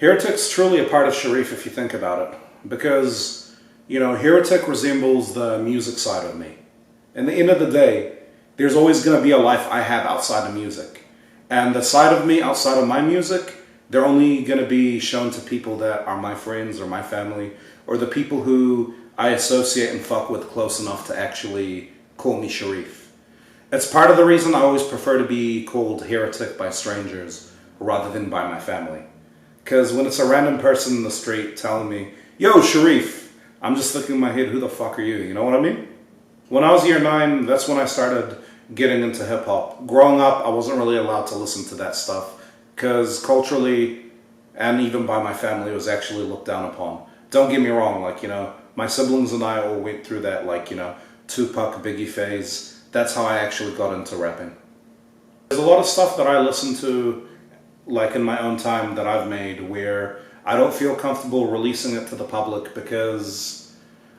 Hearatick's truly a part of Sharif if you think about it, because, Hearatick resembles the music side of me. In the end of the day, there's always going to be a life I have outside of music. And the side of me outside of my music, they're only going to be shown to people that are my friends or my family, or the people who I associate and fuck with close enough to actually call me Sharif. It's part of the reason I always prefer to be called Hearatick by strangers rather than by my family. Because when it's a random person in the street telling me, "Yo, Sharif," I'm just thinking in my head, who the fuck are you? You know what I mean? When I was year 9, that's when I started getting into hip hop. Growing up, I wasn't really allowed to listen to that stuff because culturally and even by my family it was actually looked down upon. Don't get me wrong, my siblings and I all went through that, Tupac, Biggie phase. That's how I actually got into rapping. There's a lot of stuff that I listen to in my own time that I've made where I don't feel comfortable releasing it to the public because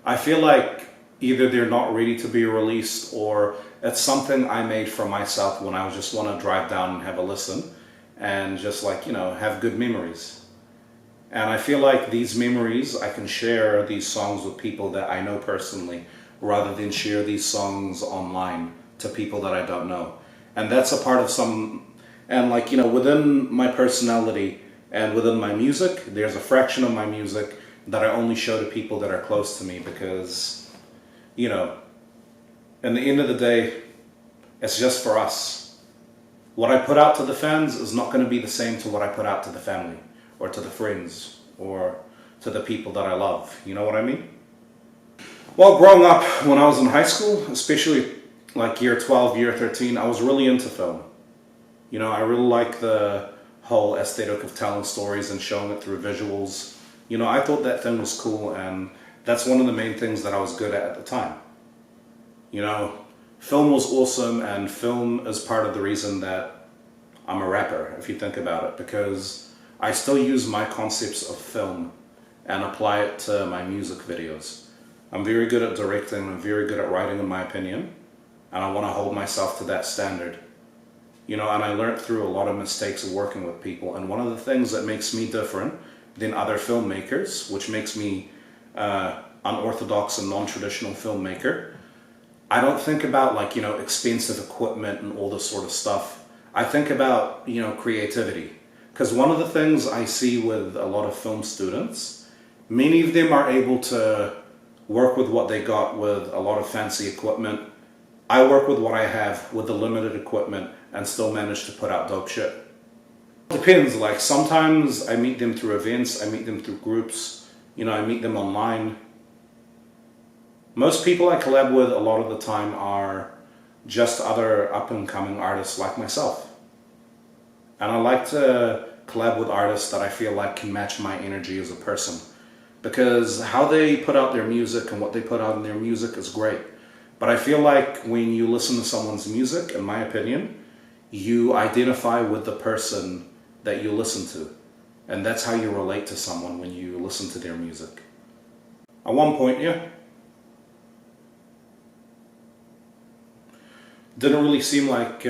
I feel like either they're not ready to be released or it's something I made for myself when I just want to drive down and have a listen and just have good memories. And I feel like these memories, I can share these songs with people that I know personally rather than share these songs online to people that I don't know. And that's a part of within my personality and within my music, there's a fraction of my music that I only show to people that are close to me because, in the end of the day, it's just for us. What I put out to the fans is not going to be the same to what I put out to the family or to the friends or to the people that I love. You know what I mean? Well, growing up, when I was in high school, especially year 12, year 13, I was really into film. I really like the whole aesthetic of telling stories and showing it through visuals. I thought that thing was cool, and that's one of the main things that I was good at the time. Film was awesome, and film is part of the reason that I'm a rapper, if you think about it, because I still use my concepts of film and apply it to my music videos. I'm very good at directing, I'm very good at writing in my opinion, and I want to hold myself to that standard. And I learned through a lot of mistakes of working with people, and one of the things that makes me different than other filmmakers, which makes me unorthodox and non-traditional filmmaker, I don't think about expensive equipment and all this sort of stuff. I think about, creativity. Because one of the things I see with a lot of film students, many of them are able to work with what they got with a lot of fancy equipment. I work with what I have with the limited equipment and still manage to put out dope shit. It depends, sometimes I meet them through events, I meet them through groups, I meet them online. Most people I collab with a lot of the time are just other up-and-coming artists like myself. And I like to collab with artists that I feel like can match my energy as a person. Because how they put out their music and what they put out in their music is great. But I feel like when you listen to someone's music, in my opinion, you identify with the person that you listen to. And that's how you relate to someone when you listen to their music. At one point, didn't really seem like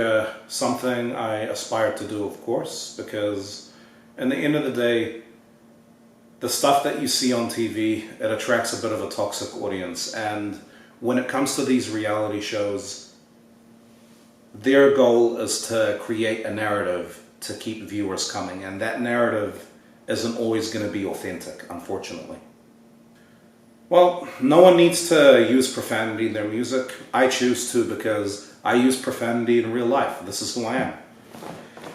something I aspired to do, of course, because in the end of the day, the stuff that you see on TV, it attracts a bit of a toxic audience. And when it comes to these reality shows, their goal is to create a narrative to keep viewers coming. And that narrative isn't always going to be authentic, unfortunately. Well, no one needs to use profanity in their music. I choose to because I use profanity in real life. This is who I am.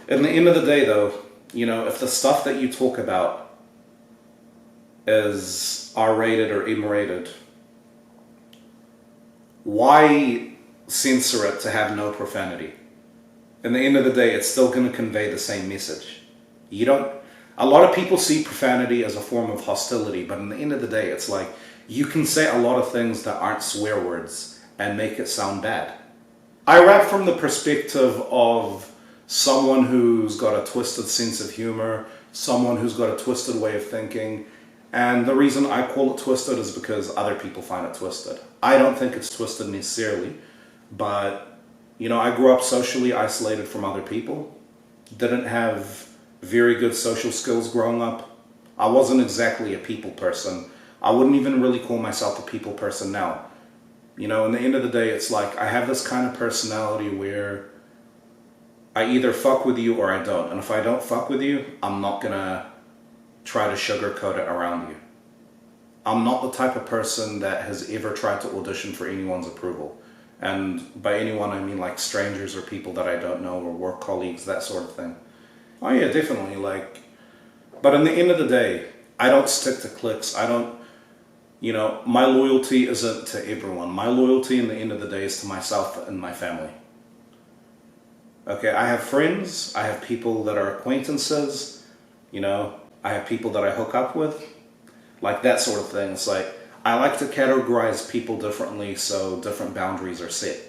At the end of the day, though, if the stuff that you talk about is R-rated or M-rated, why censor it to have no profanity? In the end of the day, it's still going to convey the same message. A lot of people see profanity as a form of hostility, but in the end of the day, it's you can say a lot of things that aren't swear words and make it sound bad. I rap from the perspective of someone who's got a twisted sense of humor, someone who's got a twisted way of thinking, and the reason I call it twisted is because other people find it twisted. I don't think it's twisted necessarily, but I grew up socially isolated from other people, didn't have very good social skills growing up, I wasn't exactly a people person. I wouldn't even really call myself a people person now. You know, in the end of the day, it's like I have this kind of personality where I either fuck with you or I don't. And if I don't fuck with you, I'm not gonna try to sugarcoat it around you. I'm not the type of person that has ever tried to audition for anyone's approval. And by anyone, I mean like strangers or people that I don't know or work colleagues, that sort of thing. Oh yeah, definitely. Like, but in the end of the day, I don't stick to cliques. I don't, you know, my loyalty isn't to everyone. My loyalty in the end of the day is to myself and my family. Okay, I have friends, I have people that are acquaintances, you know, I have people that I hook up with, like that sort of thing. It's like, I like to categorize people differently so different boundaries are set.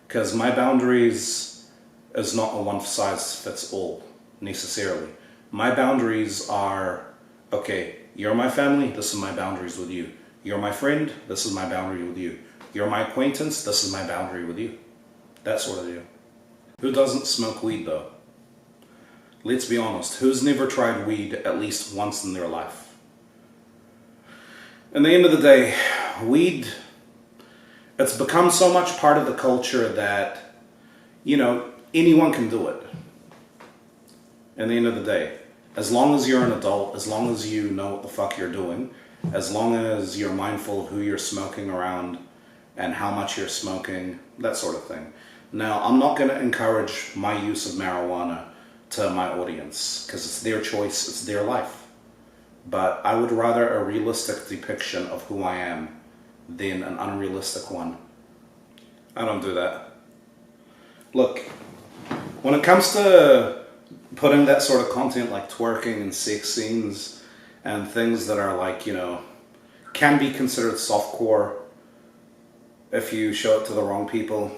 Because my boundaries is not a one size fits all, necessarily. My boundaries are, okay, you're my family, this is my boundaries with you. You're my friend, this is my boundary with you. You're my acquaintance, this is my boundary with you. That sort of deal. Who doesn't smoke weed though? Let's be honest, who's never tried weed at least once in their life? In the end of the day, weed, it's become so much part of the culture that, you know, anyone can do it. In the end of the day, as long as you're an adult, as long as you know what the fuck you're doing, as long as you're mindful of who you're smoking around and how much you're smoking, that sort of thing. Now, I'm not going to encourage my use of marijuana to my audience because it's their choice, it's their life. But I would rather a realistic depiction of who I am than an unrealistic one. I don't do that. Look, when it comes to putting that sort of content like twerking and sex scenes and things that are like, you know, can be considered softcore if you show it to the wrong people,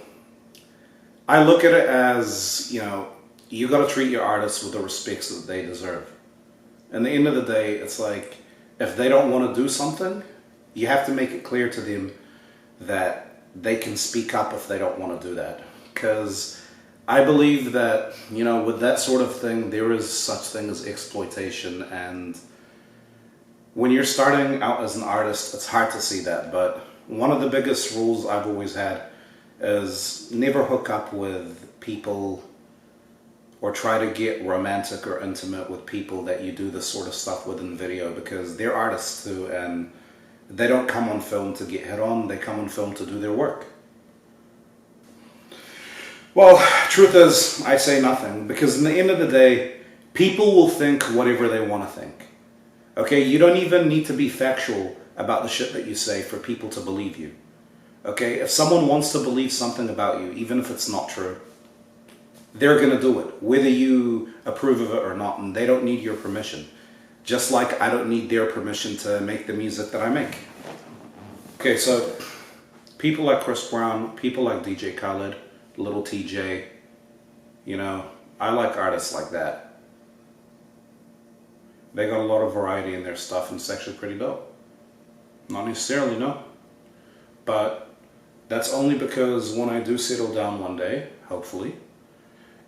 I look at it as, you know, you got to treat your artists with the respect that they deserve. At the end of the day, it's like, if they don't want to do something, you have to make it clear to them that they can speak up if they don't want to do that. Because I believe that, you know, with that sort of thing, there is such thing as exploitation. And when you're starting out as an artist, it's hard to see that. But one of the biggest rules I've always had is never hook up with people or try to get romantic or intimate with people that you do this sort of stuff with in video, because they're artists too, and they don't come on film to get hit on, they come on film to do their work. Well, truth is, I say nothing, because in the end of the day, people will think whatever they want to think. Okay, you don't even need to be factual about the shit that you say for people to believe you. Okay, if someone wants to believe something about you, even if it's not true, they're going to do it, whether you approve of it or not, and they don't need your permission. Just like I don't need their permission to make the music that I make. Okay, so people like Chris Brown, people like DJ Khaled, Little TJ, you know, I like artists like that. They got a lot of variety in their stuff and it's actually pretty dope. Not necessarily, no. But that's only because when I do settle down one day, hopefully,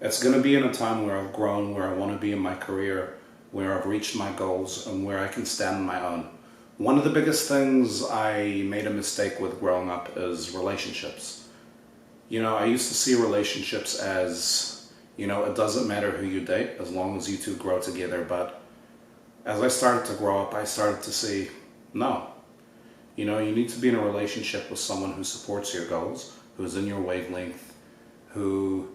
it's going to be in a time where I've grown, where I want to be in my career, where I've reached my goals, and where I can stand on my own. One of the biggest things I made a mistake with growing up is relationships. You know, I used to see relationships as, you know, it doesn't matter who you date as long as you two grow together. But as I started to grow up, I started to see, no. You know, you need to be in a relationship with someone who supports your goals, who's in your wavelength, who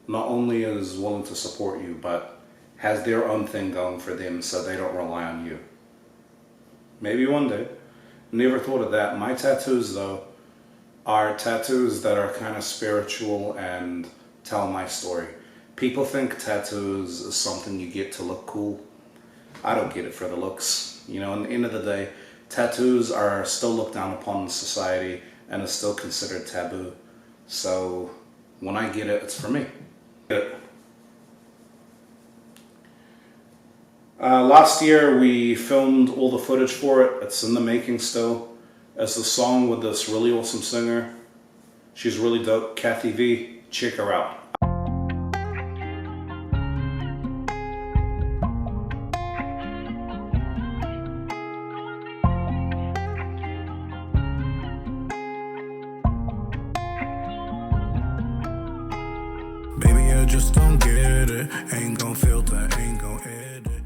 not only is willing to support you, but has their own thing going for them so they don't rely on you. Maybe one day. Never thought of that. My tattoos, though, are tattoos that are kind of spiritual and tell my story. People think tattoos is something you get to look cool. I don't get it for the looks. You know, at the end of the day, tattoos are still looked down upon in society and is still considered taboo. So when I get it, it's for me. Last year we filmed all the footage for it. It's in the making still. It's the song with this really awesome singer. She's really dope, Kathy V. Check her out. just don't get it. Ain't gon' filter, ain't gon' edit.